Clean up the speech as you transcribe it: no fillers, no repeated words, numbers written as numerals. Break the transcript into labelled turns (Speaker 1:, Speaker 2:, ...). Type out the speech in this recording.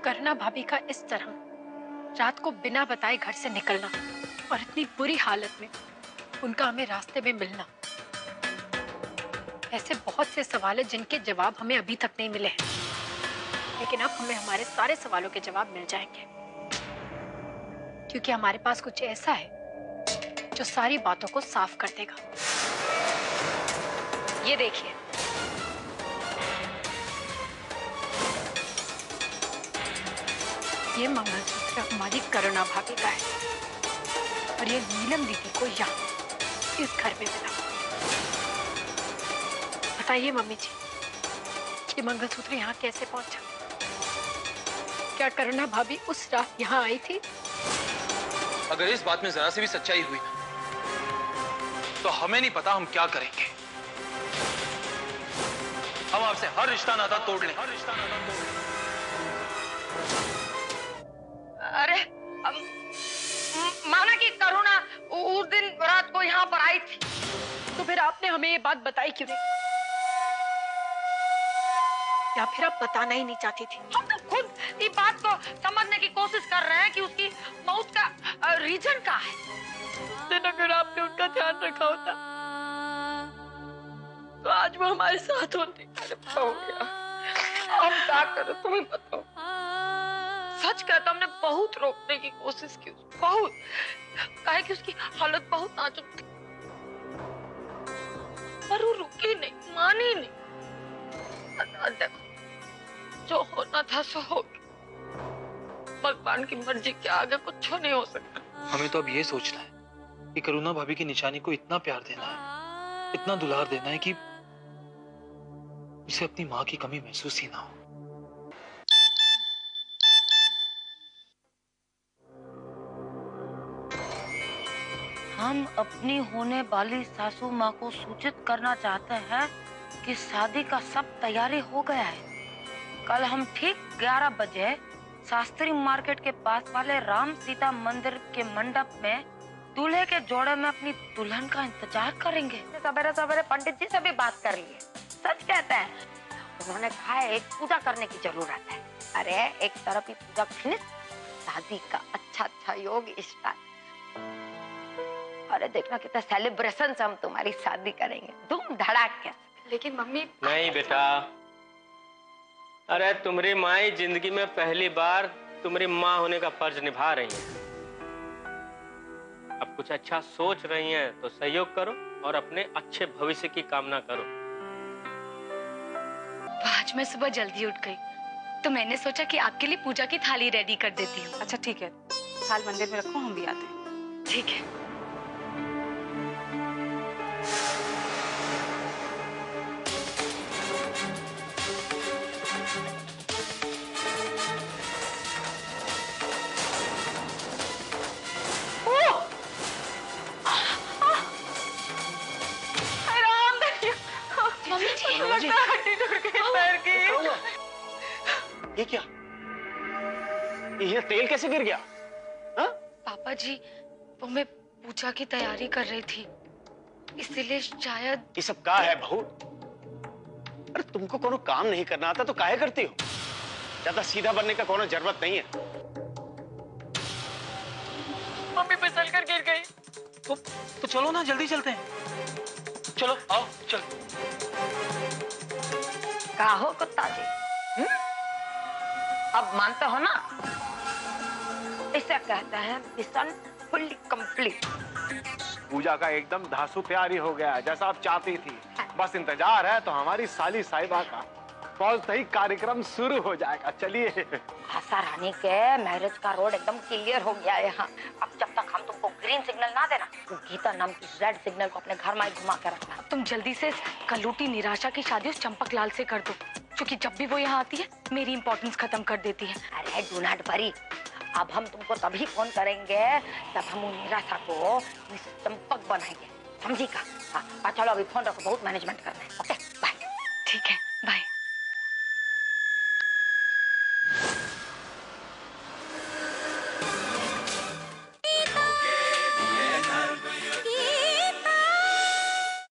Speaker 1: करुणा भाभी का इस तरह रात को बिना बताए घर से निकलना और इतनी बुरी हालत में उनका हमें रास्ते में मिलना, ऐसे बहुत से सवाल हैं जिनके जवाब हमें अभी तक नहीं मिले हैं, लेकिन अब हमें हमारे सारे सवालों के जवाब मिल जाएंगे, क्योंकि हमारे पास कुछ ऐसा है जो सारी बातों को साफ कर देगा। ये देखिए, ये मंगलसूत्र हमारी करुणा भाभी का है और ये नीलम दीदी को यहाँ इस घर में मिला। बताइए मम्मी जी, ये मंगलसूत्र यहाँ कैसे पहुंचा? क्या करुणा भाभी उस रात यहाँ आई थी?
Speaker 2: अगर इस बात में जरा सी भी सच्चाई हुई ना, तो हमें नहीं पता हम क्या करेंगे। हम आपसे हर रिश्ता नाता तोड़ लें।
Speaker 3: अरे माना कि करुणा उस दिन रात को यहाँ पर आई थी,
Speaker 1: तो फिर आपने हमें ये बात बताई क्यों नहीं? या फिर आप बताना ही नहीं चाहती थी?
Speaker 3: हम तो खुद इस बात को समझने की कोशिश कर रहे हैं कि उसकी मौत का रीजन क्या है।
Speaker 1: अगर आपने उनका ध्यान रखा होता तो आज वो हमारे साथ होते।
Speaker 3: हम क्या करें, तुम्हें बताओ। सच कहता, हमने बहुत रोकने की कोशिश की, बहुत, कहे कि उसकी हालत बहुत नाजुक थी, पर वो रुकी नहीं, मानी नहीं। देखो, जो होना था सो हो गया। भगवान की मर्जी के आगे कुछ नहीं हो सकता।
Speaker 2: हमें तो अब ये सोचना है कि करुणा भाभी की निशानी को इतना प्यार देना है, इतना दुलार देना है कि उसे अपनी माँ की कमी महसूस ही ना हो।
Speaker 3: हम अपनी होने वाली सासू माँ को सूचित करना चाहते हैं कि शादी का सब तैयारी हो गया है। कल हम ठीक 11 बजे शास्त्री मार्केट के पास वाले राम सीता मंदिर के मंडप में दूल्हे के जोड़े में अपनी दुल्हन का इंतजार करेंगे। सवेरे सवेरे पंडित जी से भी बात कर लिए, सच कहते हैं। उन्होंने कहा है एक पूजा करने की जरूरत है। अरे एक तरफ ही पूजा फिनिश, शादी का अच्छा योग स्टार्ट। अरे देखना कितना सेलिब्रेशन से हम तुम्हारी शादी करेंगे, धूम धड़ाके।
Speaker 1: लेकिन मम्मी।
Speaker 4: नहीं बेटा, अरे तुम्हारी माँ जिंदगी में पहली बार तुम्हारी माँ होने का फर्ज निभा रही है। अब कुछ अच्छा सोच रही हैं तो सहयोग करो और अपने अच्छे भविष्य की कामना करो।
Speaker 5: आज मैं सुबह जल्दी उठ गई तो मैंने सोचा कि आपके लिए पूजा की थाली रेडी कर देती हूँ।
Speaker 6: अच्छा ठीक है, थाल मंदिर में रखो, हम भी आते हैं।
Speaker 5: ठीक है।
Speaker 4: ये क्या? ये तेल कैसे गिर गया? हा?
Speaker 5: पापा जी, वो मैं पूजा की तैयारी कर रही थी, इसीलिए शायद।
Speaker 4: ये सब क्या है बहू? अरे तुमको कोनो काम नहीं करना आता तो काहे करती हो? ज्यादा सीधा बनने का कोनो जरूरत नहीं है।
Speaker 3: मम्मी फिसल कर गिर गई।
Speaker 2: तो चलो ना, जल्दी चलते हैं। चलो आओ, चल।
Speaker 3: क्या हो कुत्ता जी? अब मानते हो ना? इसे कहते हैं मिशन फुल्ली कंप्लीट।
Speaker 7: पूजा का एकदम धांसू तैयारी हो गया है, जैसा आप चाहती थी। बस इंतजार है तो हमारी साली साहिबा का पहुंचते ही कार्यक्रम शुरू हो जाएगा। चलिए।
Speaker 3: आशा रानी के मैरिज का रोड एकदम क्लियर हो गया है यहाँ। अब जब तक हम तुमको ग्रीन सिग्नल ना देना, तो गीता नाम की रेड सिग्नल को अपने घर में घुमा कर रखना।
Speaker 5: तुम जल्दी से कलूटी निराशा की शादी उस चंपक लाल से कर दो, क्योंकि जब भी वो यहाँ आती है मेरी इंपॉर्टेंस खत्म कर देती है।
Speaker 3: अरे डू नॉट वरी, अब हम तुमको तभी फोन करेंगे जब हम उन निराशा को चंपक बनाएंगे, समझी का? हाँ चलो अभी फोन रखो, बहुत मैनेजमेंट करना है। Okay bye.
Speaker 5: ठीक है।